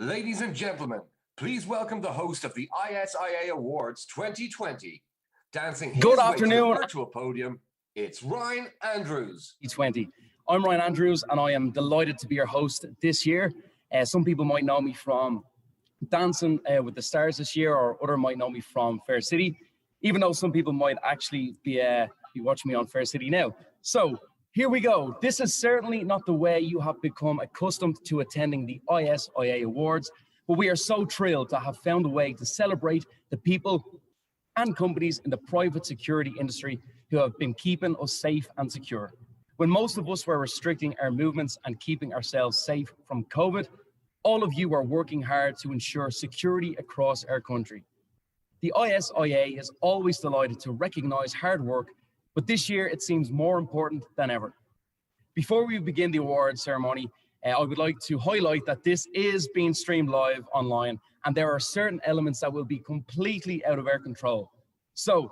Ladies and gentlemen, please welcome the host of the ISIA Awards 2020. Dancing his Good way afternoon. to the virtual podium, it's Ryan Andrews. 2020. I'm Ryan Andrews, and I am delighted to be your host this year. Some people might know me from Dancing with the Stars this year, or other might know me from Fair City, even though some people might actually be watching me on Fair City now. So here we go. This is certainly not the way you have become accustomed to attending the ISIA Awards, but we are so thrilled to have found a way to celebrate the people and companies in the private security industry who have been keeping us safe and secure. When most of us were restricting our movements and keeping ourselves safe from COVID, all of you are working hard to ensure security across our country. The ISIA is always delighted to recognise hard work, but this year it seems more important than ever. Before we begin the awards ceremony, I would like to highlight that this is being streamed live online, and there are certain elements that will be completely out of our control. So,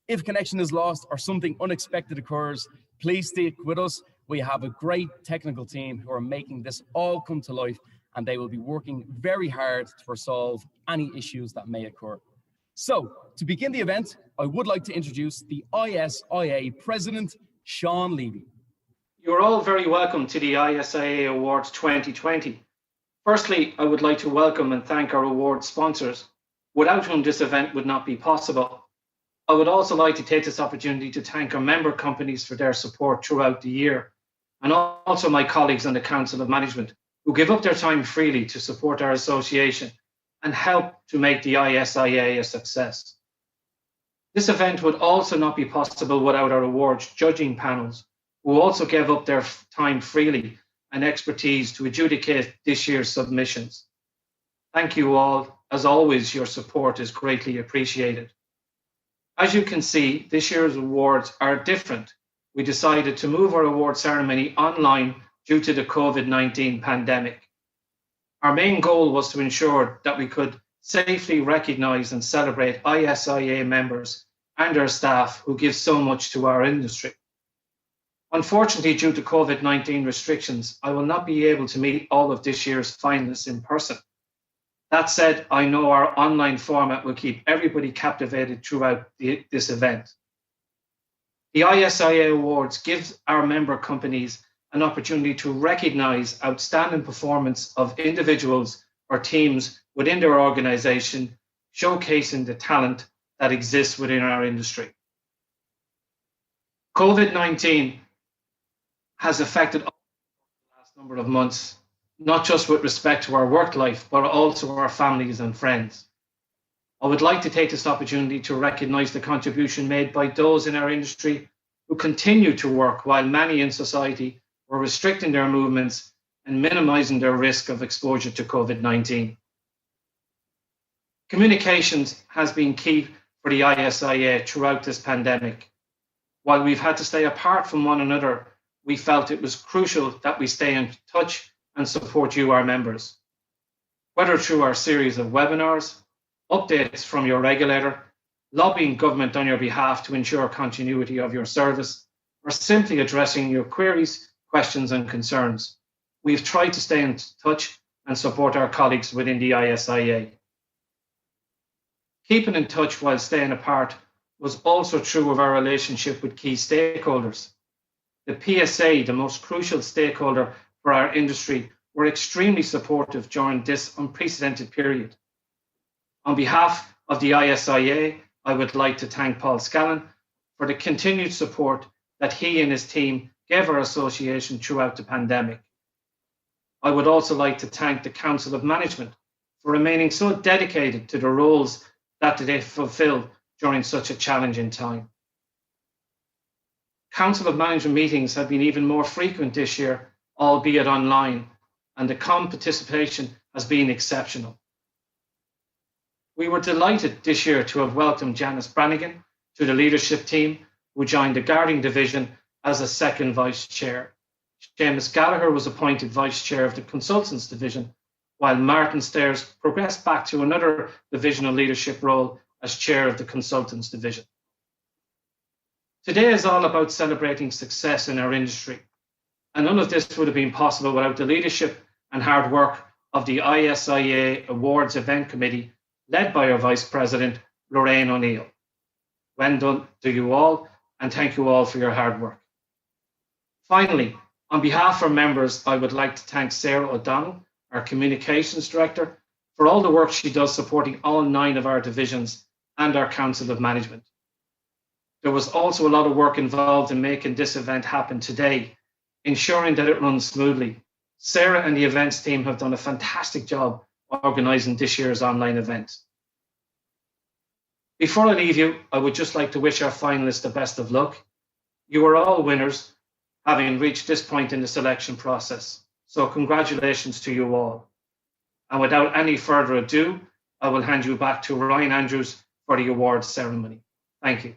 if connection is lost or something unexpected occurs, please stick with us. We have a great technical team who are making this all come to life, and they will be working very hard to resolve any issues that may occur. So, to begin the event, I would like to introduce the ISIA President, Sean Levy. You're all very welcome to the ISIA Awards 2020. Firstly, I would like to welcome and thank our award sponsors, without whom this event would not be possible. I would also like to take this opportunity to thank our member companies for their support throughout the year, and also my colleagues on the Council of Management, who give up their time freely to support our association and help to make the ISIA a success. This event would also not be possible without our awards judging panels, who also gave up their time freely and expertise to adjudicate this year's submissions. Thank you all. As always, your support is greatly appreciated. As you can see, this year's awards are different. We decided to move our award ceremony online due to the COVID-19 pandemic. Our main goal was to ensure that we could safely recognise and celebrate ISIA members and their staff who give so much to our industry. Unfortunately, due to COVID-19 restrictions, I will not be able to meet all of this year's finalists in person. That said, I know our online format will keep everybody captivated throughout this event. The ISIA Awards gives our member companies an opportunity to recognise outstanding performance of individuals or teams within their organisation, showcasing the talent that exists within our industry. COVID-19 has affected us the last number of months, not just with respect to our work life, but also our families and friends. I would like to take this opportunity to recognise the contribution made by those in our industry who continue to work while many in society were restricting their movements and minimising their risk of exposure to COVID-19. Communications has been key for the ISIA throughout this pandemic. While we've had to stay apart from one another, we felt it was crucial that we stay in touch and support you, our members. Whether through our series of webinars, updates from your regulator, lobbying government on your behalf to ensure continuity of your service, or simply addressing your queries, questions and concerns, we've tried to stay in touch and support our colleagues within the ISIA. Keeping in touch while staying apart was also true of our relationship with key stakeholders. The PSA, the most crucial stakeholder for our industry, were extremely supportive during this unprecedented period. On behalf of the ISIA, I would like to thank Paul Scallon for the continued support that he and his team gave our association throughout the pandemic. I would also like to thank the Council of Management for remaining so dedicated to the roles that they fulfill during such a challenging time. Council of Management meetings have been even more frequent this year, albeit online, and the participation has been exceptional. We were delighted this year to have welcomed Janice Brannigan to the leadership team, who joined the Guarding Division as a second Vice Chair. Seamus Gallagher was appointed Vice Chair of the Consultants Division, while Martin Stairs progressed back to another divisional leadership role as Chair of the Consultants Division. Today is all about celebrating success in our industry, and none of this would have been possible without the leadership and hard work of the ISIA Awards Event Committee, led by our Vice President, Lorraine O'Neill. Well done to you all, and thank you all for your hard work. Finally, on behalf of our members, I would like to thank Sarah O'Donnell, our Communications Director, for all the work she does supporting all 9 of our divisions and our Council of Management. There was also a lot of work involved in making this event happen today, ensuring that it runs smoothly. Sarah and the events team have done a fantastic job organising this year's online event. Before I leave you, I would just like to wish our finalists the best of luck. You are all winners, having reached this point in the selection process. So congratulations to you all. And without any further ado, I will hand you back to Ryan Andrews for the awards ceremony. Thank you.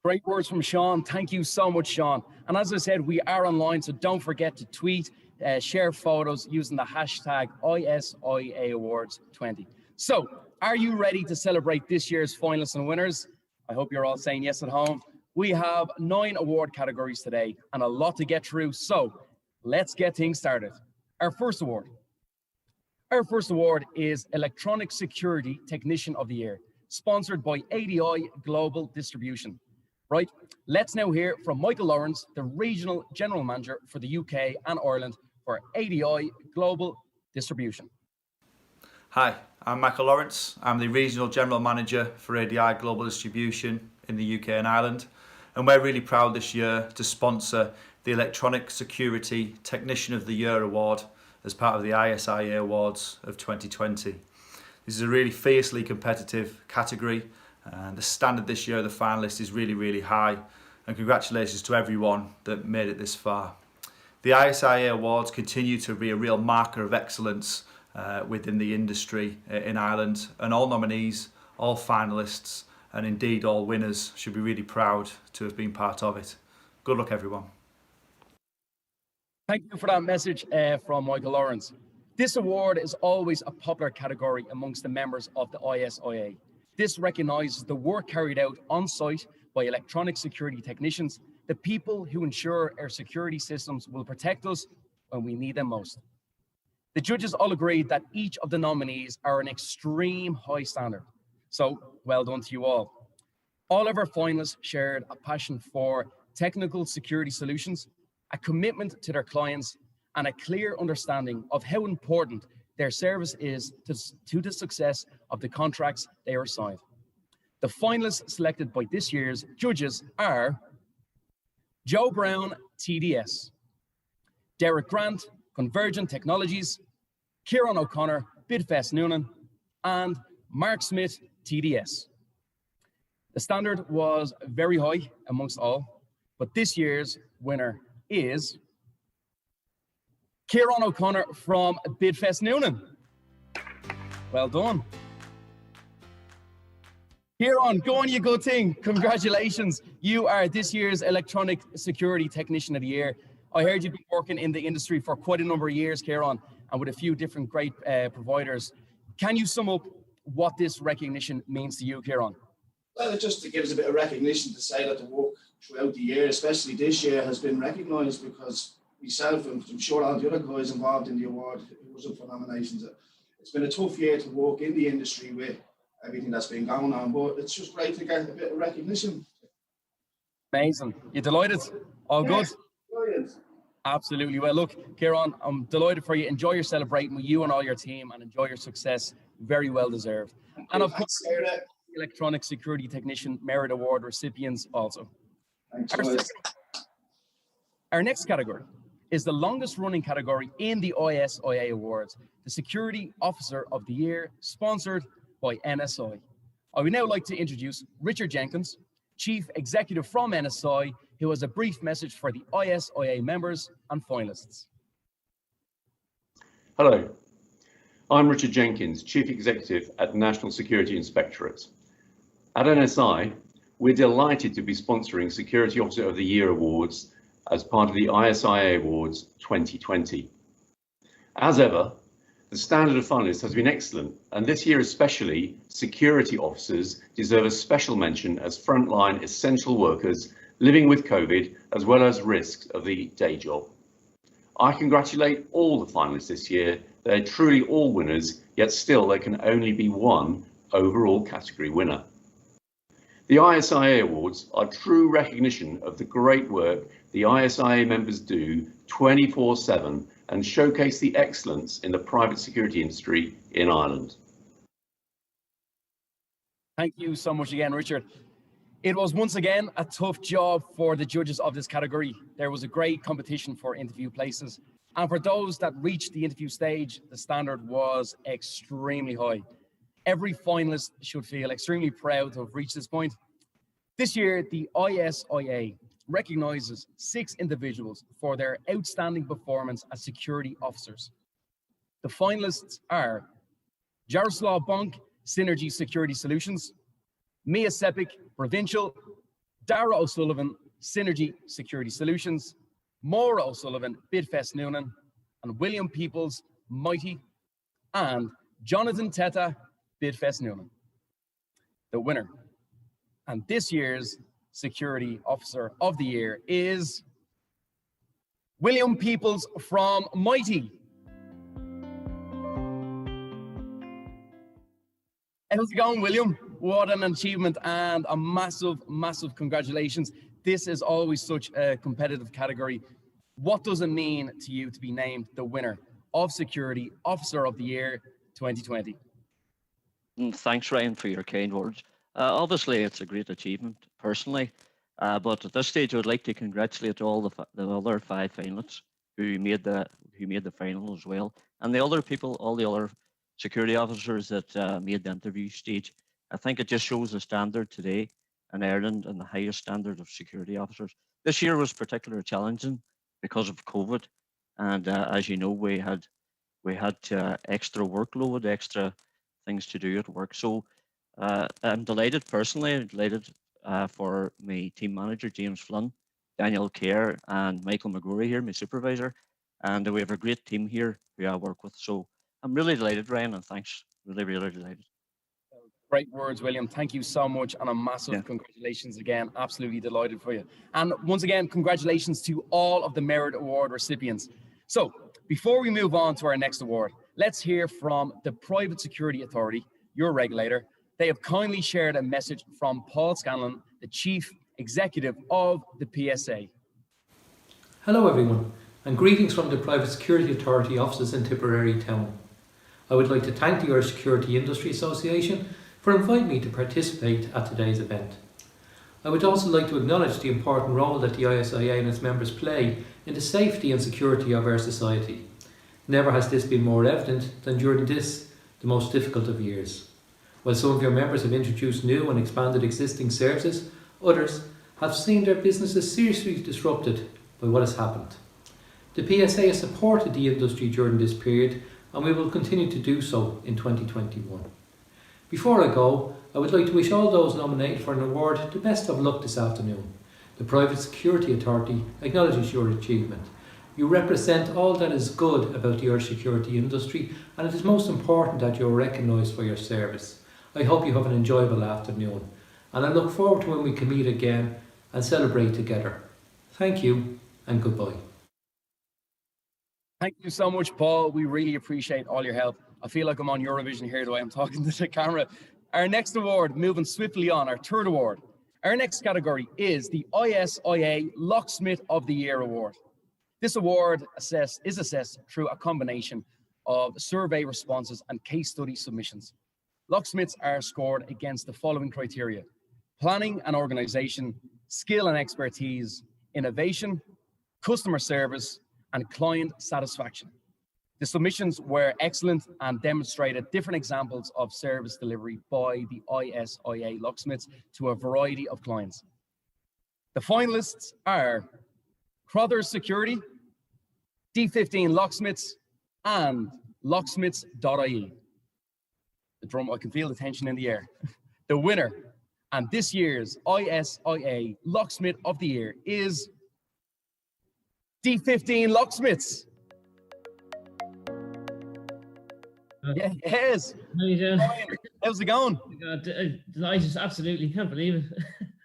Great words from Sean. Thank you so much, Sean. And as I said, we are online, so don't forget to tweet, share photos using the hashtag ISIA Awards 20. So, are you ready to celebrate this year's finalists and winners? I hope you're all saying yes at home. We have 9 award categories today and a lot to get through, so let's get things started. Our first award is Electronic Security Technician of the Year, sponsored by ADI Global Distribution. Right, let's now hear from Michael Lawrence, the Regional General Manager for the UK and Ireland for ADI Global Distribution. Hi, I'm Michael Lawrence. I'm the Regional General Manager for ADI Global Distribution in the UK and Ireland. And we're really proud this year to sponsor the Electronic Security Technician of the Year Award as part of the ISIA Awards of 2020. This is a really fiercely competitive category, and the standard this year of the finalists is really, really high. And congratulations to everyone that made it this far. The ISIA Awards continue to be a real marker of excellence within the industry in Ireland, and all nominees, all finalists, and indeed all winners should be really proud to have been part of it. Good luck, everyone. Thank you for that message from Michael Lawrence. This award is always a popular category amongst the members of the ISIA. This recognises the work carried out on site by electronic security technicians, the people who ensure our security systems will protect us when we need them most. The judges all agreed that each of the nominees are an extreme high standard. So well done to you all. All of our finalists shared a passion for technical security solutions, a commitment to their clients, and a clear understanding of how important their service is to the success of the contracts they are assigned. The finalists selected by this year's judges are Joe Brown, TDS, Derek Grant, Convergent Technologies, Kieran O'Connor, Bidfest Noonan, and Mark Smith, TDS. The standard was very high amongst all, but this year's winner is Kieran O'Connor from Bidfest Noonan. Well done. Kieran, go on, you good thing. Congratulations. You are this year's Electronic Security Technician of the Year. I heard you've been working in the industry for quite a number of years, Kieran, and with a few different great providers. Can you sum up what this recognition means to you, Kieran? Well, it just gives a bit of recognition to say that the work throughout the year, especially this year, has been recognised, because myself and I'm sure all the other guys involved in the award who was up for nominations, it's been a tough year to work in the industry with everything that's been going on, but it's just great to get a bit of recognition. Amazing. You delighted? All good? Brilliant. Absolutely. Well, look, Kieran, I'm delighted for you. Enjoy your celebrating with you and all your team, and enjoy your success. Very well deserved. And of course, Electronic Security Technician Merit Award recipients also. Thanks, our next category is the longest running category in the ISIA Awards, the Security Officer of the Year, sponsored by NSI. I would now like to introduce Richard Jenkins, Chief Executive from NSI, who has a brief message for the ISIA members and finalists. Hello, I'm Richard Jenkins, Chief Executive at National Security Inspectorate. At NSI, we're delighted to be sponsoring Security Officer of the Year Awards as part of the ISIA Awards 2020. As ever, the standard of finalists has been excellent, and this year especially, security officers deserve a special mention as frontline essential workers living with COVID, as well as risks of the day job. I congratulate all the finalists this year. They're truly all winners, yet still there can only be one overall category winner. The ISIA Awards are true recognition of the great work the ISIA members do 24/7 and showcase the excellence in the private security industry in Ireland. Thank you so much again, Richard. It was once again a tough job for the judges of this category. There was a great competition for interview places. And for those that reached the interview stage, the standard was extremely high. Every finalist should feel extremely proud to have reached this point. This year, the ISIA recognizes 6 individuals for their outstanding performance as security officers. The finalists are Jaroslav Bonk, Synergy Security Solutions; Mia Sepik, Provincial; Dara O'Sullivan, Synergy Security Solutions; Maura O'Sullivan, Bidfest Noonan; and William Peoples, Mighty; and Jonathan Teta, Bidfest Noonan. The winner and this year's Security Officer of the Year is William Peoples from Mighty. How's it going, William? What an achievement and a massive, massive congratulations. This is always such a competitive category. What does it mean to you to be named the winner of Security Officer of the Year 2020? Thanks, Ryan, for your kind words. Obviously, it's a great achievement personally, but at this stage, I would like to congratulate all the other 5 finalists who made the final as well, and the other people, all the other security officers that made the interview stage. I think it just shows the standard today in Ireland and the highest standard of security officers. This year was particularly challenging because of COVID, and as you know, we had extra workload, extra things to do at work. So I'm delighted personally, for my team manager, James Flynn, Daniel Kerr, and Michael McGrory here, my supervisor. And we have a great team here who I work with. So I'm really delighted, Ryan, and thanks. Really, really delighted. Great words, William. Thank you so much, and a massive congratulations again. Absolutely delighted for you. And once again, congratulations to all of the Merit Award recipients. So before we move on to our next award, let's hear from the Private Security Authority, your regulator. They have kindly shared a message from Paul Scanlon, the Chief Executive of the PSA. Hello everyone, and greetings from the Private Security Authority offices in Tipperary town. I would like to thank the Irish Security Industry Association for inviting me to participate at today's event. I would also like to acknowledge the important role that the ISIA and its members play in the safety and security of our society. Never has this been more evident than during this, the most difficult of years. While some of your members have introduced new and expanded existing services, others have seen their businesses seriously disrupted by what has happened. The PSA has supported the industry during this period, and we will continue to do so in 2021. Before I go, I would like to wish all those nominated for an award the best of luck this afternoon. The Private Security Authority acknowledges your achievement. You represent all that is good about the Irish security industry, and it is most important that you are recognised for your service. I hope you have an enjoyable afternoon, and I look forward to when we can meet again and celebrate together. Thank you and goodbye. Thank you so much, Paul. We really appreciate all your help. I feel like I'm on Eurovision here, the way I'm talking to the camera. Our next award, moving swiftly on, our third award. Our next category is the ISIA Locksmith of the Year Award. This award is assessed through a combination of survey responses and case study submissions. Locksmiths are scored against the following criteria: planning and organisation, skill and expertise, innovation, customer service, and client satisfaction. The submissions were excellent and demonstrated different examples of service delivery by the ISIA locksmiths to a variety of clients. The finalists are Crothers Security, D15 Locksmiths, and Locksmiths.ie. The drum, I can feel the tension in the air. The winner and this year's ISIA Locksmith of the Year is D15 Locksmiths. Yeah, it is. How you doing? How's it going? Delighted, absolutely, can't believe it.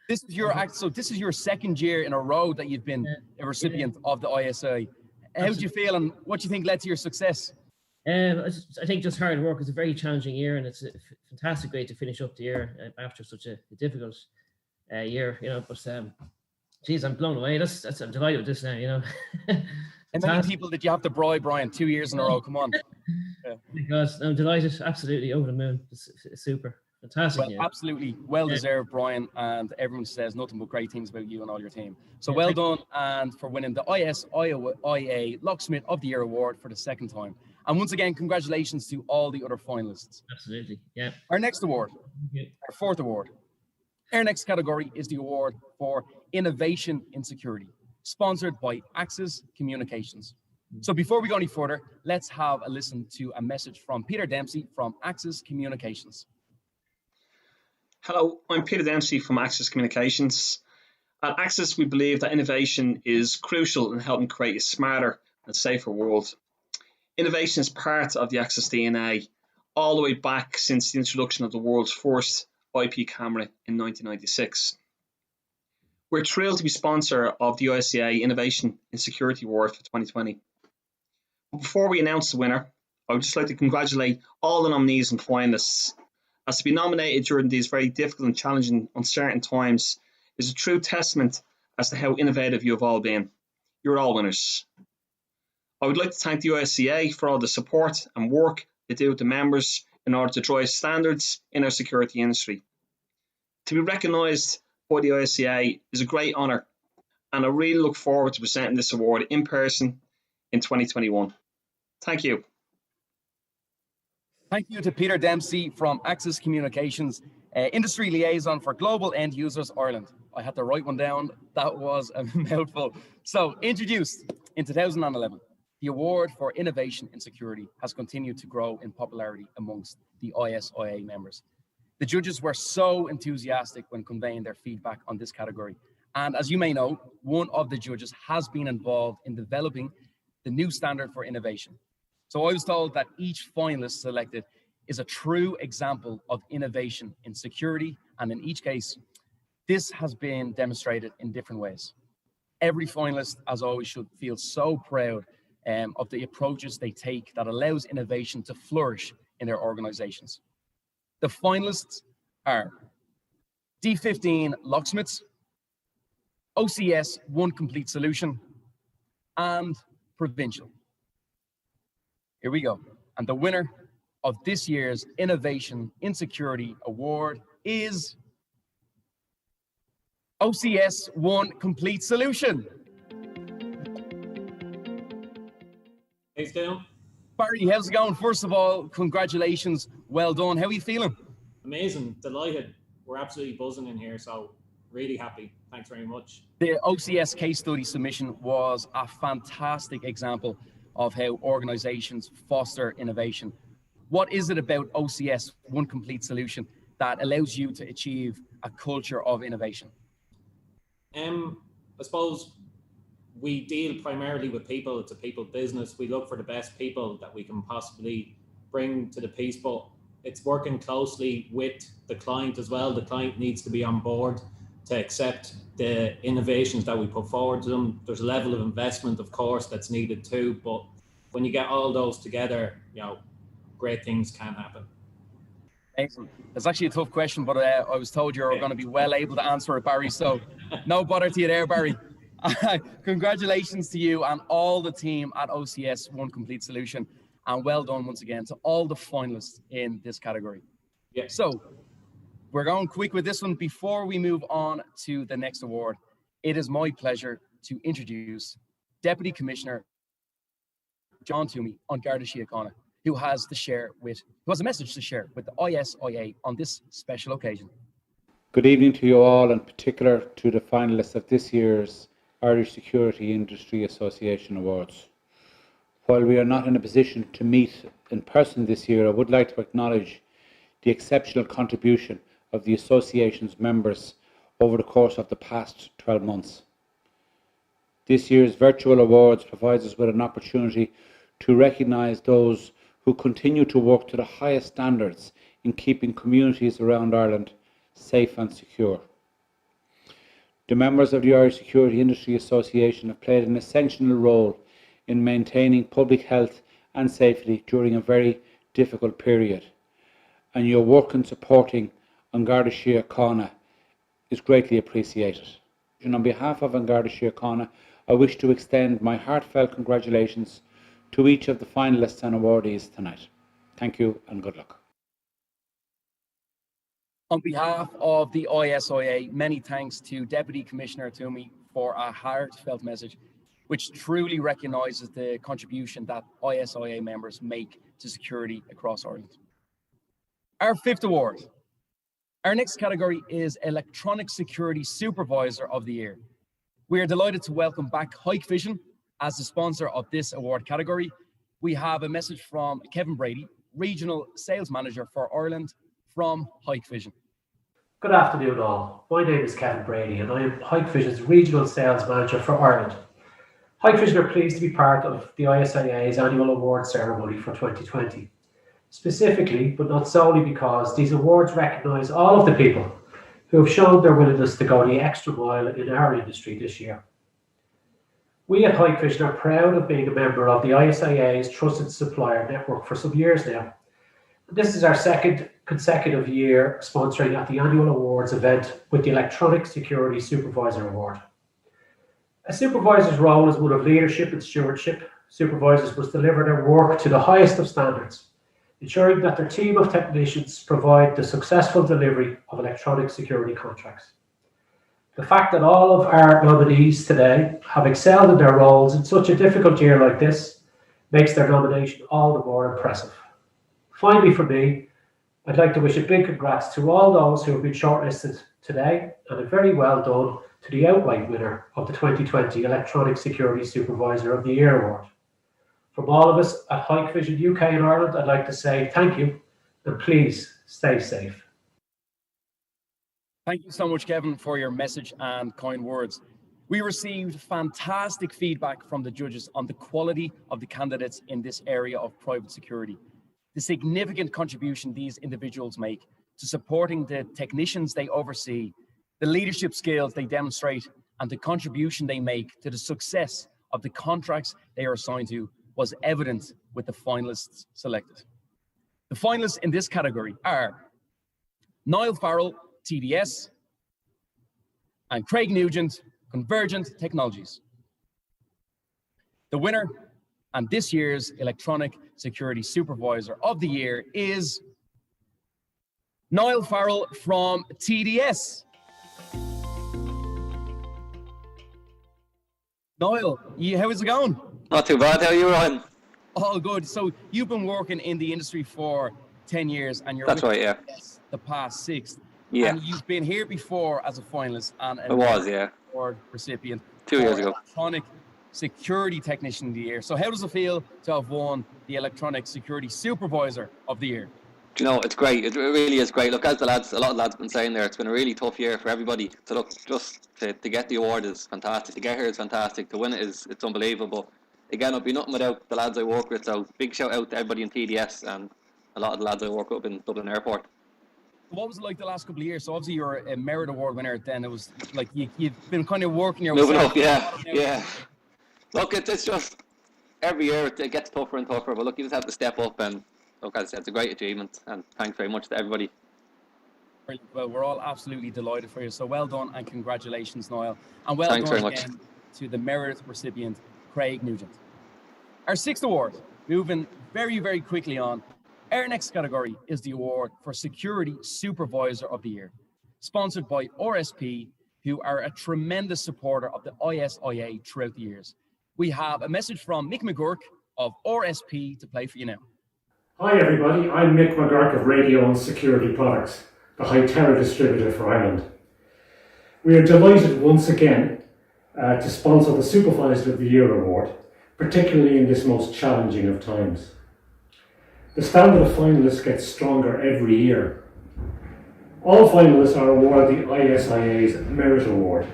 This is your second year in a row that you've been a recipient of the ISA. how do you feel, and what do you think led to your success? I think just hard work. Is a very challenging year, and it's a fantastic way to finish up the year after such a difficult year, you know. But geez, I'm blown away. I'm delighted with this now, you know. How many people did you have to bribe, Brian? 2 years in a row. Come on. Yeah. Because I'm delighted. Absolutely over the moon. It's super. Fantastic. Well, absolutely well deserved, Brian, and everyone says nothing but great things about you and all your team. So well done, and for winning the ISIA Locksmith of the Year award for the second time. And once again, congratulations to all the other finalists. Absolutely, yeah. Our next award, our fourth award. Our next category is the award for Innovation in Security, sponsored by Axis Communications. So before we go any further, let's have a listen to a message from Peter Dempsey from Axis Communications. Hello, I'm Peter Dempsey from Axis Communications. At Axis, we believe that innovation is crucial in helping create a smarter and safer world. Innovation is part of the Axis DNA, all the way back since the introduction of the world's first IP camera in 1996. We're thrilled to be sponsor of the ISIA Innovation in Security Award for 2020. But before we announce the winner, I would just like to congratulate all the nominees and finalists. As to be nominated during these very difficult and challenging, uncertain times is a true testament as to how innovative you have all been. You're all winners. I would like to thank the ISIA for all the support and work they do with the members in order to drive standards in our security industry. To be recognised by the ISIA is a great honour, and I really look forward to presenting this award in person in 2021. Thank you. Thank you to Peter Dempsey from Axis Communications, Industry Liaison for Global End Users Ireland. I had to write one down. That was a mouthful. So, introduced in 2011, the award for Innovation in Security has continued to grow in popularity amongst the ISIA members. The judges were so enthusiastic when conveying their feedback on this category. And as you may know, one of the judges has been involved in developing the new standard for innovation. So I was told that each finalist selected is a true example of innovation in security, and in each case, this has been demonstrated in different ways. Every finalist, as always, should feel so proud of the approaches they take that allows innovation to flourish in their organizations. The finalists are D15 Locksmiths, OCS One Complete Solution, and Provincial. Here we go. And the winner of this year's Innovation in Security Award is OCS One Complete Solution. How's it going? Barry, how's it going? First of all, congratulations. Well done. How are you feeling? Amazing. Delighted. We're absolutely buzzing in here, so really happy. Thanks very much. The OCS case study submission was a fantastic example of how organizations foster innovation. What is it about OCS One Complete Solution that allows you to achieve a culture of innovation? I suppose we deal primarily with people. It's a people business. We look for the best people that we can possibly bring to the piece, but it's working closely with the client as well. The client needs to be on board to accept the innovations that we put forward to them. There's a level of investment, of course, that's needed too, but when you get all those together, you know, great things can happen. Excellent. It's actually a tough question, but I was told you're going to be well able to answer it, Barry, so no bother to you there, Barry. Congratulations to you and all the team at OCS One Complete Solution, and well done once again to all the finalists in this category. Yeah. So we're going quick with this one. Before we move on to the next award, it is my pleasure to introduce Deputy Commissioner John Toomey on Garda Síochána, who has a message to share with the ISIA on this special occasion. Good evening to you all, in particular to the finalists of this year's Irish Security Industry Association Awards. While we are not in a position to meet in person this year, I would like to acknowledge the exceptional contribution of the association's members over the course of the past 12 months. This year's virtual awards provides us with an opportunity to recognise those who continue to work to the highest standards in keeping communities around Ireland safe and secure. The members of the Irish Security Industry Association have played an essential role in maintaining public health and safety during a very difficult period. And your work in supporting An Garda Síochána is greatly appreciated. And on behalf of An Garda Síochána, I wish to extend my heartfelt congratulations to each of the finalists and awardees tonight. Thank you and good luck. On behalf of the ISIA, many thanks to Deputy Commissioner Toomey for a heartfelt message, which truly recognises the contribution that ISIA members make to security across Ireland. Our fifth award. Our next category is Electronic Security Supervisor of the Year. We are delighted to welcome back Hikvision as the sponsor of this award category. We have a message from Kevin Brady, Regional Sales Manager for Ireland from Hikvision. Good afternoon all. My name is Kevin Brady and I am Hikvision's Regional Sales Manager for Ireland. Hikvision are pleased to be part of the ISIA's annual award ceremony for 2020. Specifically, but not solely because these awards recognise all of the people who have shown their willingness to go the extra mile in our industry this year. We at Hikvision are proud of being a member of the ISIA's trusted supplier network for some years now. This is our second consecutive year sponsoring at the annual awards event with the Electronic Security Supervisor Award. A supervisor's role is one of leadership and stewardship. Supervisors must deliver their work to the highest of standards, ensuring that their team of technicians provide the successful delivery of electronic security contracts. The fact that all of our nominees today have excelled in their roles in such a difficult year like this makes their nomination all the more impressive. Finally, for me, I'd like to wish a big congrats to all those who have been shortlisted today and a very well done to the outright winner of the 2020 Electronic Security Supervisor of the Year Award. From all of us at Hikvision UK and Ireland, I'd like to say thank you and please stay safe. Thank you so much, Kevin, for your message and kind words. We received fantastic feedback from the judges on the quality of the candidates in this area of private security, the significant contribution these individuals make to supporting the technicians they oversee, the leadership skills they demonstrate, and the contribution they make to the success of the contracts they are assigned to was evident with the finalists selected. The finalists in this category are Niall Farrell, TDS, and Craig Nugent, Convergent Technologies. The winner and this year's Electronic Security Supervisor of the Year is Niall Farrell from TDS. Niall, how is it going? Not too bad. How are you, Ryan? All good. So you've been working in the industry for 10 years and you're That's right, yeah. The past 6. Yeah. And you've been here before as a finalist and I was, yeah. award recipient. 2 years ago. Electronic Security Technician of the Year. So how does it feel to have won the Electronic Security Supervisor of the Year? Do you know, it's great. It really is great. Look, as a lot of lads have been saying there, it's been a really tough year for everybody. So look, just to get the award is fantastic. To get here is fantastic. To win it it's unbelievable. Again, it'd be nothing without the lads I work with. So big shout out to everybody in TDS and a lot of the lads I work with in Dublin Airport. What was it like the last couple of years? So obviously you're a Merit Award winner. Then it was like you've been kind of working your way moving up, yeah. Look, it's just every year it gets tougher and tougher. But look, you just have to step up and look, as I said, it's a great achievement. And thanks very much to everybody. Well, we're all absolutely delighted for you. So well done and congratulations, Niall. And well thanks done very again much to the Merit recipient, Craig Nugent. Our 6th award, moving very, very quickly on. Our next category is the award for Security Supervisor of the Year, sponsored by RSP, who are a tremendous supporter of the ISIA throughout the years. We have a message from Mick McGurk of RSP to play for you now. Hi everybody, I'm Mick McGurk of Radio and Security Products, the high-terror distributor for Ireland. We are delighted once again to sponsor the Supervisor of the Year award, particularly in this most challenging of times. The standard of finalists gets stronger every year. All finalists are awarded the ISIA's Merit Award,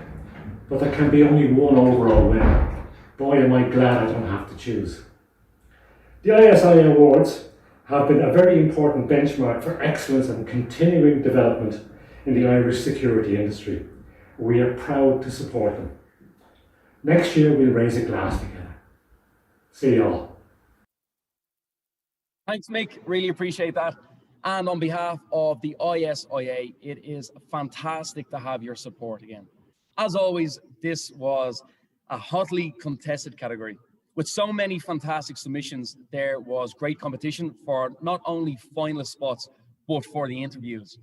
but there can be only one overall winner. Boy, am I glad I don't have to choose. The ISIA Awards have been a very important benchmark for excellence and continuing development in the Irish security industry. We are proud to support them. Next year we'll raise a glass together. See you all. Thanks, Mick. Really appreciate that. And on behalf of the ISIA, it is fantastic to have your support again. As always, this was a hotly contested category. With so many fantastic submissions, there was great competition for not only finalist spots, but for the interviews.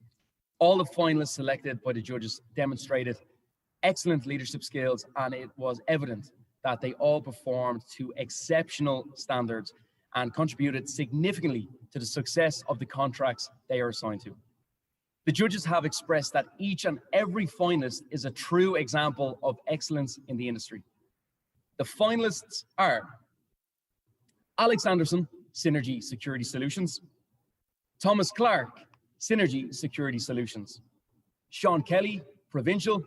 All the finalists selected by the judges demonstrated excellent leadership skills, and it was evident that they all performed to exceptional standards and contributed significantly to the success of the contracts they are assigned to. The judges have expressed that each and every finalist is a true example of excellence in the industry. The finalists are Alex Anderson, Synergy Security Solutions; Thomas Clark, Synergy Security Solutions; Sean Kelly, Provincial;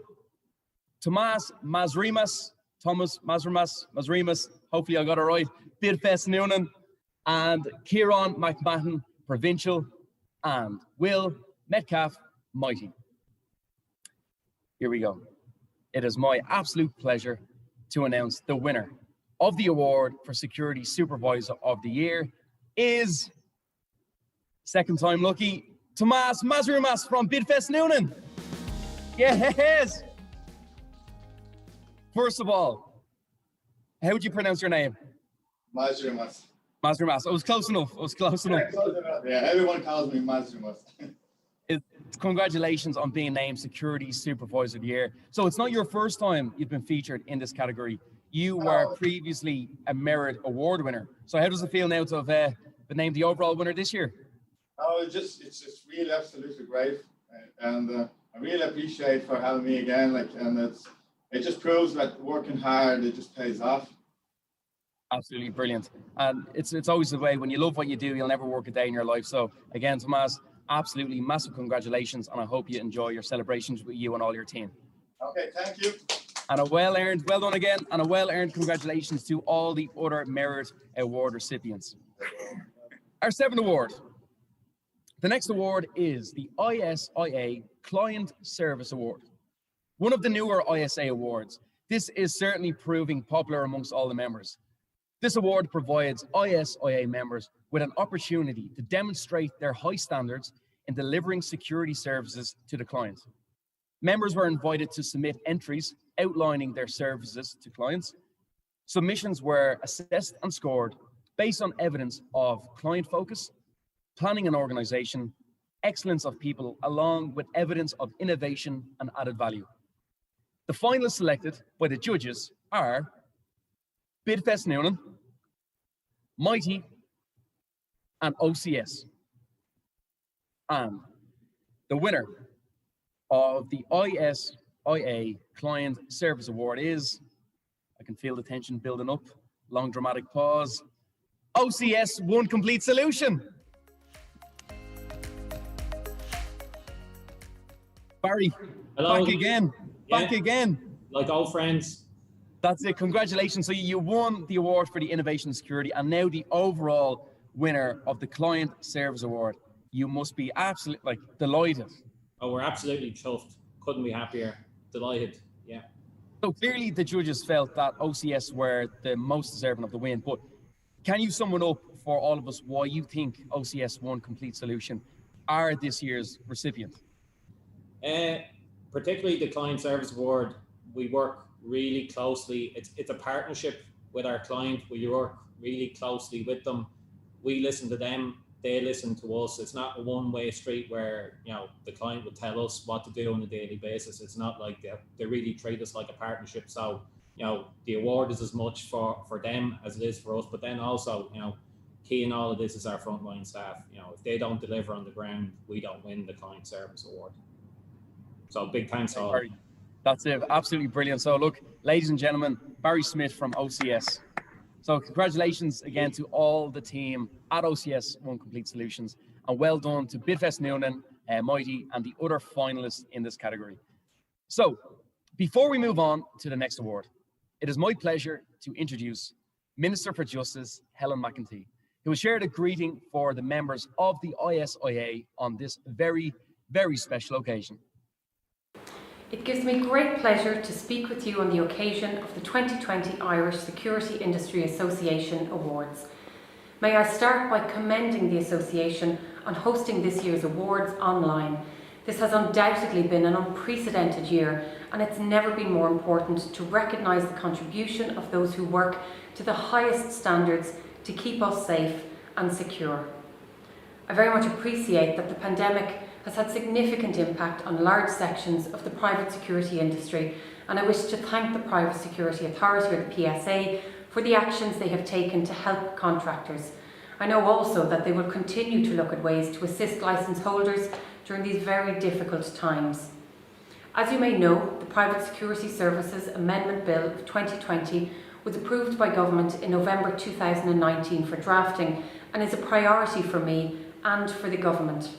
Thomas Mazrimas, hopefully I got it right, Bidfest Noonan; and Kieran McMahon, Provincial; and Will Metcalf, Mighty. Here we go. It is my absolute pleasure to announce the winner of the award for Security Supervisor of the Year is, second time lucky, Tomas Mazrumas from Bidfest Noonan. Yes! First of all, how would you pronounce your name? Mazrumas. Mazrumas. I was close enough. Yeah, everyone calls me Mazrumas. Congratulations on being named Security Supervisor of the Year. So it's not your first time you've been featured in this category. You were previously a Merit Award winner. So how does it feel now to have been named the overall winner this year? Oh, it's just really absolutely great, and I really appreciate for having me again. And it just proves that working hard, it just pays off. Absolutely brilliant. And it's always the way, when you love what you do, you'll never work a day in your life. So again, Tomas, absolutely massive congratulations, and I hope you enjoy your celebrations with you and all your team. Okay, thank you. And well done again, and a well-earned congratulations to all the other Merit Award recipients. Our seventh award. The next award is the ISIA Client Service Award, one of the newer ISA awards. This is certainly proving popular amongst all the members. This award provides ISIA members with an opportunity to demonstrate their high standards in delivering security services to the client. Members were invited to submit entries outlining their services to clients. Submissions were assessed and scored based on evidence of client focus, planning and organization, excellence of people, along with evidence of innovation and added value. The finalists selected by the judges are Bidfest Noonan, Mighty, and OCS. And the winner of the ISIA Client Service Award is, I can feel the tension building up, long dramatic pause, OCS One Complete Solution. Barry, hello. Back again. Like old friends. That's it, congratulations. So you won the award for the Innovation and Security, and now the overall winner of the Client Service Award. You must be absolutely delighted. Oh, we're absolutely chuffed. Couldn't be happier. Delighted, yeah. So clearly the judges felt that OCS were the most deserving of the win, but can you sum it up for all of us why you think OCS One Complete Solution are this year's recipient? Particularly the Client Service Award, we work really closely. It's a partnership with our client. We work really closely with them. We listen to them, they listen to us. It's not a one-way street where, the client would tell us what to do on a daily basis. It's not like they really treat us like a partnership. So, the award is as much for them as it is for us. But then also, key in all of this is our frontline staff. If they don't deliver on the ground, we don't win the Client Service Award. So big thanks to all. That's it, absolutely brilliant. So look, ladies and gentlemen, Barry Smith from OCS. So congratulations again to all the team at OCS One Complete Solutions, and well done to Bidfest Noonan, Mighty, and the other finalists in this category. So before we move on to the next award, it is my pleasure to introduce Minister for Justice, Helen McEntee, who will share the greeting for the members of the ISIA on this very, very special occasion. It gives me great pleasure to speak with you on the occasion of the 2020 Irish Security Industry Association Awards. May I start by commending the Association on hosting this year's awards online. This has undoubtedly been an unprecedented year, and it's never been more important to recognise the contribution of those who work to the highest standards to keep us safe and secure. I very much appreciate that the pandemic has had significant impact on large sections of the private security industry, and I wish to thank the Private Security Authority, or the PSA, for the actions they have taken to help contractors. I know also that they will continue to look at ways to assist licence holders during these very difficult times. As you may know, the Private Security Services Amendment Bill of 2020 was approved by Government in November 2019 for drafting and is a priority for me and for the Government.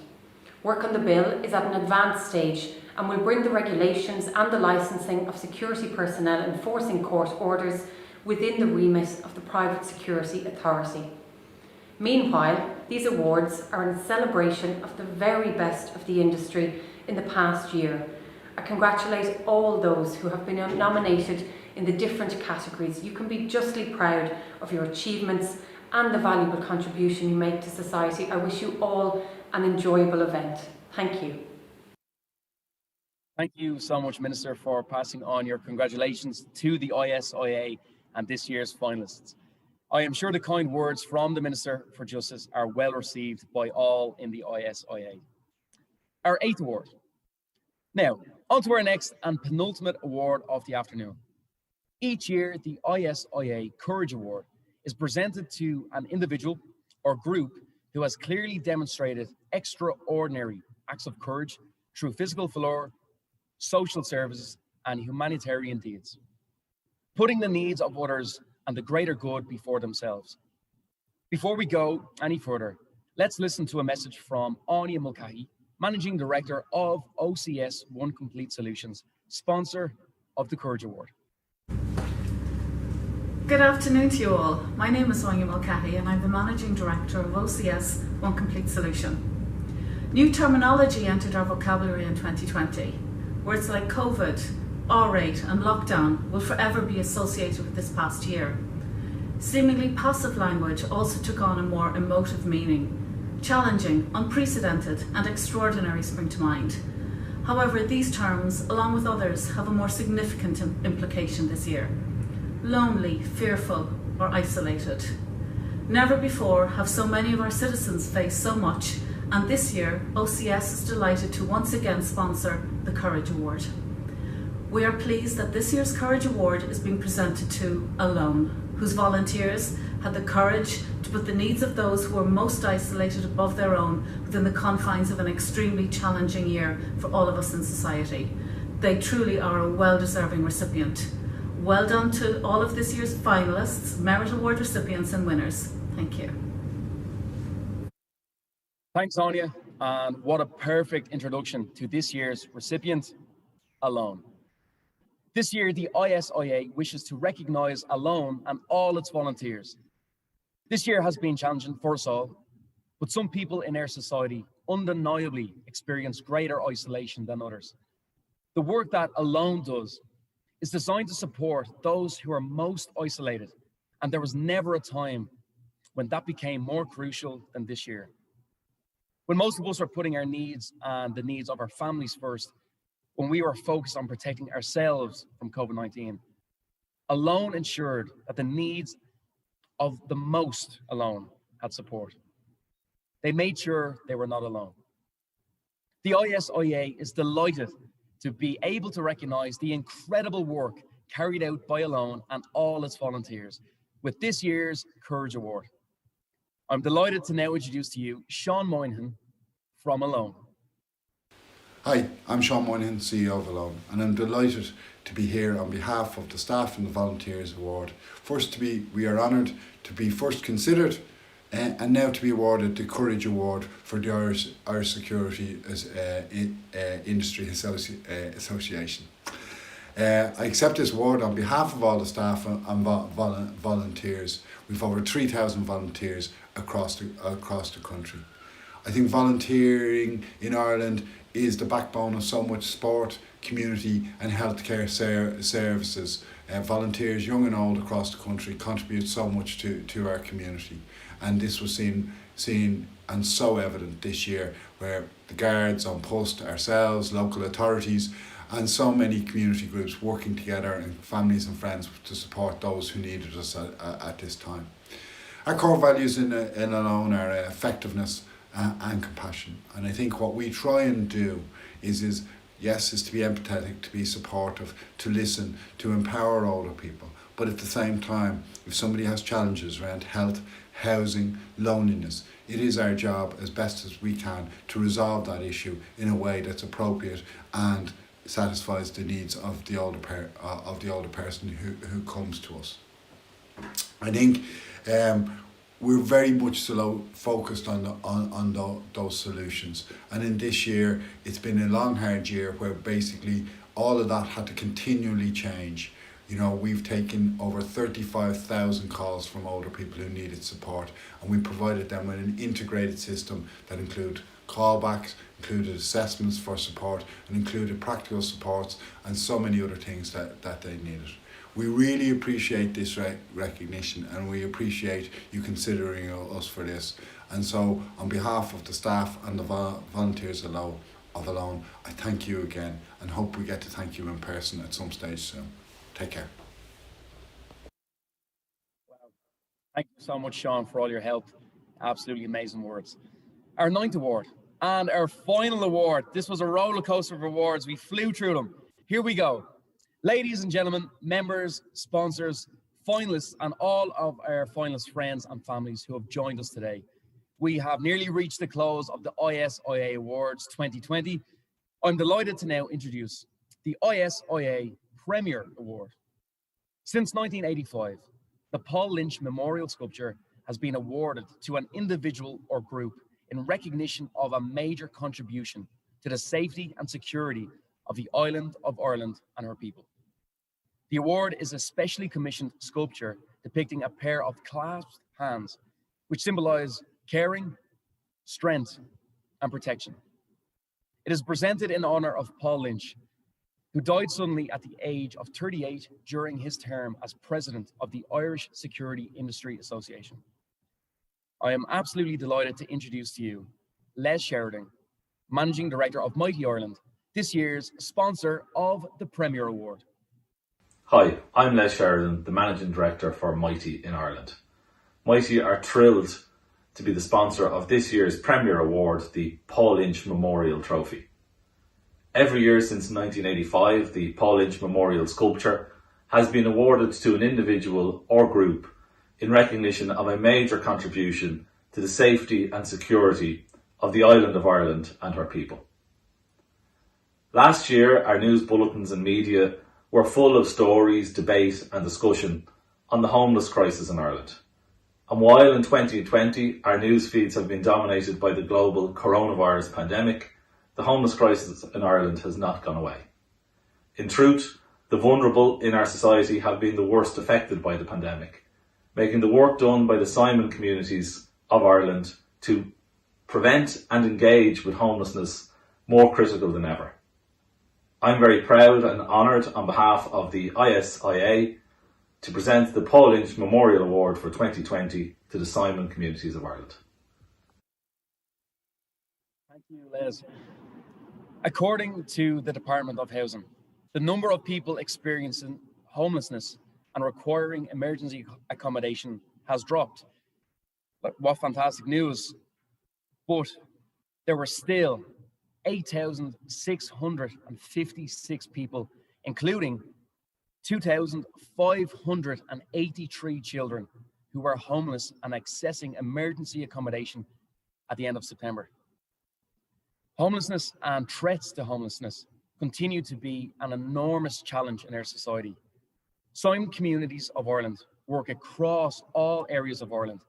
Work on the bill is at an advanced stage and will bring the regulations and the licensing of security personnel enforcing court orders within the remit of the Private Security Authority. Meanwhile, these awards are in celebration of the very best of the industry in the past year. I congratulate all those who have been nominated in the different categories. You can be justly proud of your achievements and the valuable contribution you make to society. I wish you all an enjoyable event. Thank you. Thank you so much, Minister, for passing on your congratulations to the ISIA and this year's finalists. I am sure the kind words from the Minister for Justice are well received by all in the ISIA. Our 8th award. Now, on to our next and penultimate award of the afternoon. Each year, the ISIA Courage Award is presented to an individual or group who has clearly demonstrated extraordinary acts of courage through physical valor, social services, and humanitarian deeds, putting the needs of others and the greater good before themselves. Before we go any further, let's listen to a message from Anya Mulcahy, Managing Director of OCS One Complete Solutions, sponsor of the Courage Award. Good afternoon to you all. My name is Anya Mulcahy and I'm the Managing Director of OCS One Complete Solution. New terminology entered our vocabulary in 2020. Words like COVID, R-rate and lockdown will forever be associated with this past year. Seemingly passive language also took on a more emotive meaning. Challenging, unprecedented and extraordinary spring to mind. However, these terms, along with others, have a more significant implication this year. Lonely, fearful or isolated. Never before have so many of our citizens faced so much, and this year OCS is delighted to once again sponsor the Courage Award. We are pleased that this year's Courage Award is being presented to Alone, whose volunteers had the courage to put the needs of those who are most isolated above their own within the confines of an extremely challenging year for all of us in society. They truly are a well-deserving recipient. Well done to all of this year's finalists, Merit Award recipients and winners. Thank you. Thanks, Anya, and what a perfect introduction to this year's recipient, Alone. This year, the ISIA wishes to recognise Alone and all its volunteers. This year has been challenging for us all, but some people in our society undeniably experience greater isolation than others. The work that Alone does is designed to support those who are most isolated, and there was never a time when that became more crucial than this year. When most of us are putting our needs and the needs of our families first, when we were focused on protecting ourselves from COVID-19, Alone ensured that the needs of the most alone had support. They made sure they were not alone. The ISIA is delighted to be able to recognise the incredible work carried out by Alone and all its volunteers with this year's Courage Award. I'm delighted to now introduce to you Sean Moynihan from Alone. Hi, I'm Sean Moynihan, CEO of Alone, and I'm delighted to be here on behalf of the staff and the Volunteers Award. We are honoured to be first considered and now to be awarded the Courage Award for the Irish Security Industry Association. I accept this award on behalf of all the staff and volunteers. We've over 3,000 volunteers across the country. I think volunteering in Ireland is the backbone of so much sport, community and healthcare services. Volunteers, young and old, across the country contribute so much to our community, and this was seen and so evident this year, where the guards on post, ourselves, local authorities and so many community groups working together, and families and friends, to support those who needed us at this time. Our core values in Alone are effectiveness and compassion, and I think what we try and do is to be empathetic, to be supportive, to listen, to empower older people, but at the same time, if somebody has challenges around health, housing, loneliness, it is our job as best as we can to resolve that issue in a way that's appropriate and satisfies the needs of the older person who comes to us. I think we're very much so focused on those solutions, and in this year it's been a long hard year where basically all of that had to continually change. You know, we've taken over 35,000 calls from older people who needed support, and we provided them with an integrated system that included callbacks, included assessments for support, and included practical supports and so many other things that they needed. We really appreciate this recognition, and we appreciate you considering us for this. And so on behalf of the staff and the volunteers of Alone, I thank you again and hope we get to thank you in person at some stage soon. Take care. Wow. Thank you so much, Sean, for all your help. Absolutely amazing words. Our 9th award and our final award. This was a roller coaster of awards. We flew through them. Here we go. Ladies and gentlemen, members, sponsors, finalists, and all of our finalist friends and families who have joined us today. We have nearly reached the close of the ISIA Awards 2020. I'm delighted to now introduce the ISIA Premier Award. Since 1985, the Paul Lynch Memorial Sculpture has been awarded to an individual or group in recognition of a major contribution to the safety and security of the island of Ireland and her people. The award is a specially commissioned sculpture depicting a pair of clasped hands, which symbolize caring, strength, and protection. It is presented in honor of Paul Lynch, who died suddenly at the age of 38 during his term as president of the Irish Security Industry Association. I am absolutely delighted to introduce to you Les Sheridan, Managing Director of Mighty Ireland, this year's sponsor of the Premier Award. Hi, I'm Les Sheridan, the Managing Director for Mighty in Ireland. Mighty are thrilled to be the sponsor of this year's Premier Award, the Paul Lynch Memorial Trophy. Every year since 1985, the Paul Lynch Memorial Sculpture has been awarded to an individual or group in recognition of a major contribution to the safety and security of the island of Ireland and her people. Last year, our news bulletins and media were full of stories, debate and discussion on the homeless crisis in Ireland. And while in 2020 our news feeds have been dominated by the global coronavirus pandemic, the homeless crisis in Ireland has not gone away. In truth, the vulnerable in our society have been the worst affected by the pandemic, making the work done by the Simon communities of Ireland to prevent and engage with homelessness more critical than ever. I'm very proud and honoured on behalf of the ISIA to present the Paul Lynch Memorial Award for 2020 to the Simon communities of Ireland. Thank you, Les. According to the Department of Housing, the number of people experiencing homelessness and requiring emergency accommodation has dropped. But what fantastic news. But there were still 8,656 people, including 2,583 children who were homeless and accessing emergency accommodation at the end of September. Homelessness and threats to homelessness continue to be an enormous challenge in our society. Some communities of Ireland work across all areas of Ireland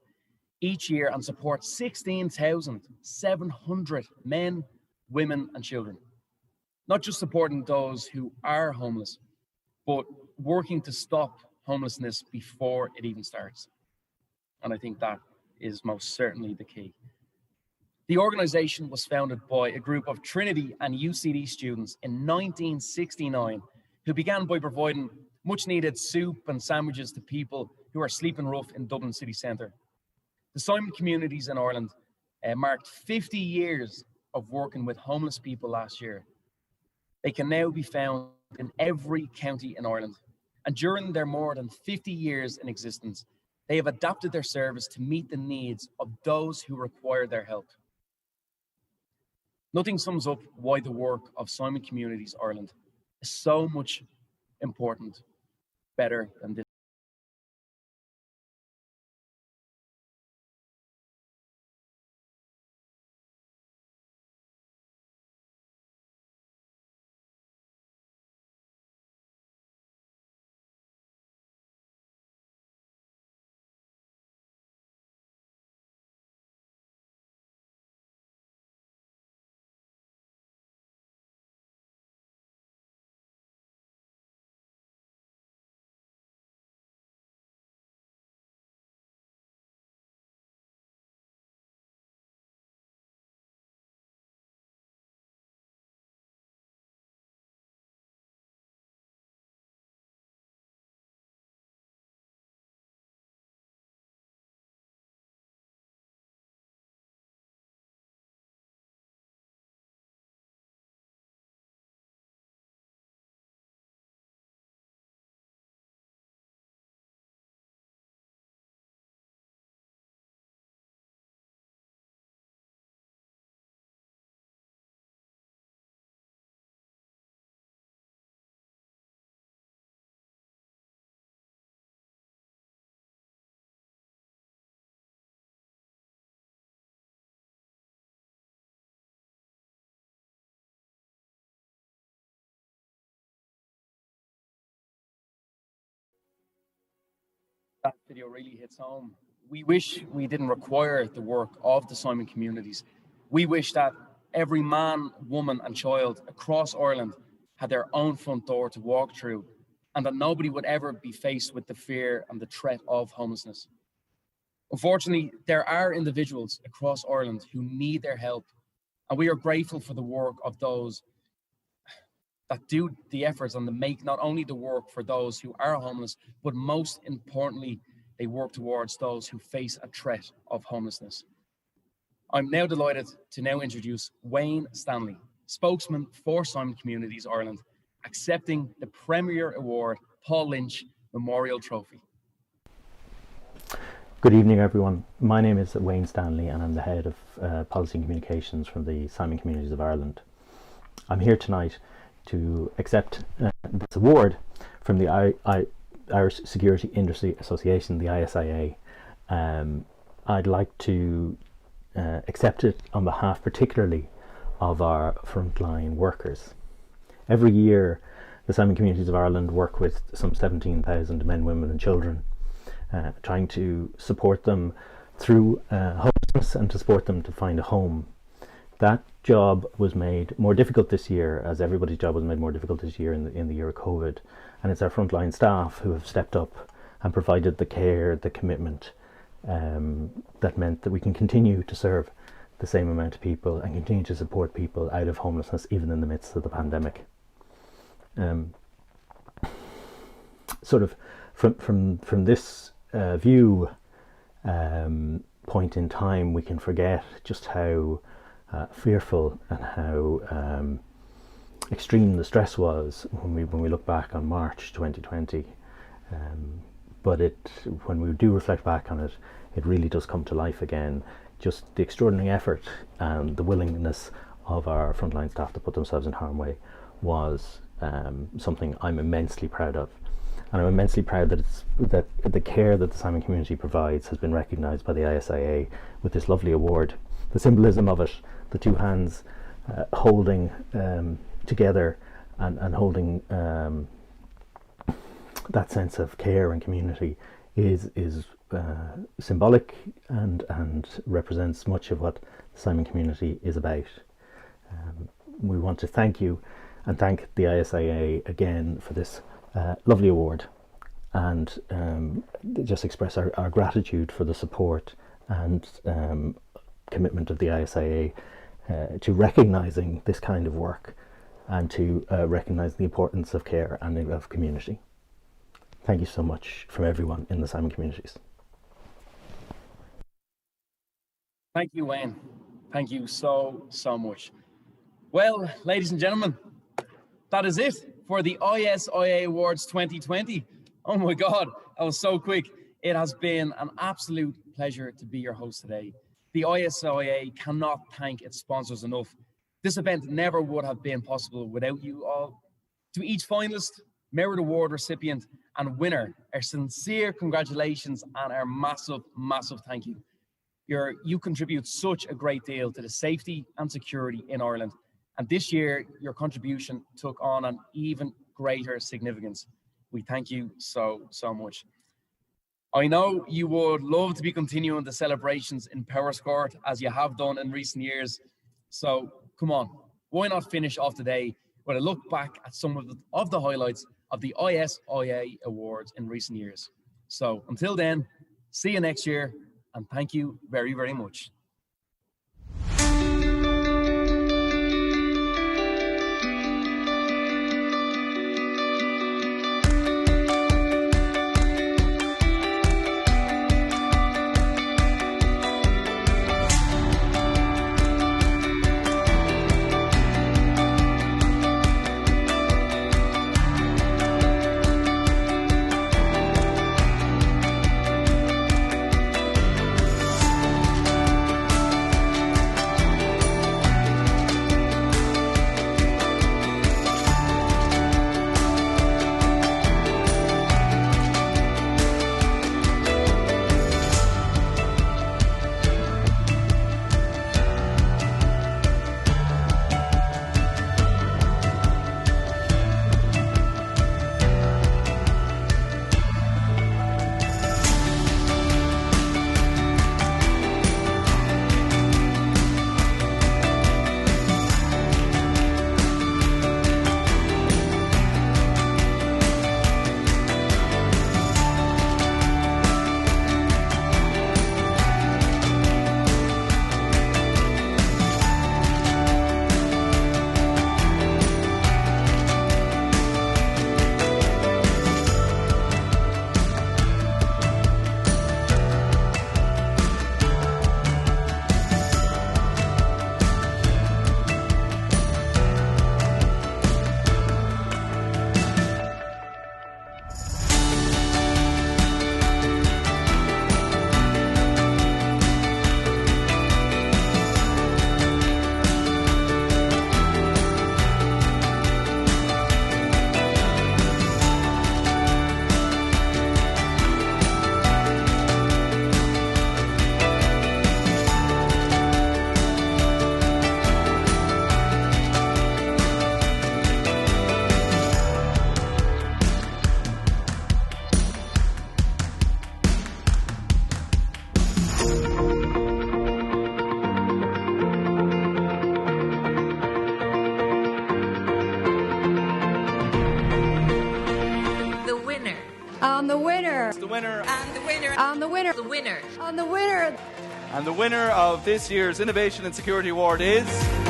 each year and support 16,700 men, women and children. Not just supporting those who are homeless, but working to stop homelessness before it even starts. And I think that is most certainly the key. The organisation was founded by a group of Trinity and UCD students in 1969 who began by providing much needed soup and sandwiches to people who are sleeping rough in Dublin city centre. The Simon Communities in Ireland marked 50 years of working with homeless people last year. They can now be found in every county in Ireland. And during their more than 50 years in existence, they have adapted their service to meet the needs of those who require their help. Nothing sums up why the work of Simon Communities Ireland is so much important, better than this. That video really hits home. We wish we didn't require the work of the Simon Communities. We wish that every man, woman and child across Ireland had their own front door to walk through, and that nobody would ever be faced with the fear and the threat of homelessness. Unfortunately, there are individuals across Ireland who need their help, and we are grateful for the work of those that do the efforts and make not only the work for those who are homeless, but most importantly, they work towards those who face a threat of homelessness. I'm now delighted to now introduce Wayne Stanley, spokesman for Simon Communities Ireland, accepting the Premier Award Paul Lynch Memorial Trophy. Good evening, everyone. My name is Wayne Stanley and I'm the head of Policy and Communications from the Simon Communities of Ireland. I'm here tonight to accept this award from the Irish Security Industry Association, the ISIA. I'd like to accept it on behalf particularly of our frontline workers. Every year the Simon Communities of Ireland work with some 17,000 men, women and children, trying to support them through homelessness and to support them to find a home. That job was made more difficult this year, as everybody's job was made more difficult this year in the year of COVID, and it's our frontline staff who have stepped up and provided the care, the commitment that meant that we can continue to serve the same amount of people and continue to support people out of homelessness even in the midst of the pandemic. Sort of from this view point in time, we can forget just how fearful and how extreme the stress was when we look back on March 2020. But when we do reflect back on it, it really does come to life again. Just the extraordinary effort and the willingness of our frontline staff to put themselves in harm's way was something I'm immensely proud of. And I'm immensely proud that the care that the Simon community provides has been recognised by the ISIA with this lovely award. The symbolism of it, the two hands holding together and holding that sense of care and community is symbolic and represents much of what the Simon community is about. We want to thank you and thank the ISIA again for this lovely award, and just express our gratitude for the support and commitment of the ISIA to recognising this kind of work and to recognise the importance of care and of community. Thank you so much from everyone in the Simon communities. Thank you, Wayne. Thank you so much. Well, ladies and gentlemen, that is it for the ISIA Awards 2020. Oh my God, that was so quick. It has been an absolute pleasure to be your host today. The ISIA cannot thank its sponsors enough. This event never would have been possible without you all. To each finalist, Merit Award recipient and winner, our sincere congratulations and our massive thank you. You contribute such a great deal to the safety and security in Ireland. And this year, your contribution took on an even greater significance. We thank you so much. I know you would love to be continuing the celebrations in Powerscourt as you have done in recent years. So come on, why not finish off today with a look back at some of the highlights of the ISIA Awards in recent years. So until then, see you next year, and thank you very much. And the winner of this year's Innovation and Security Award is...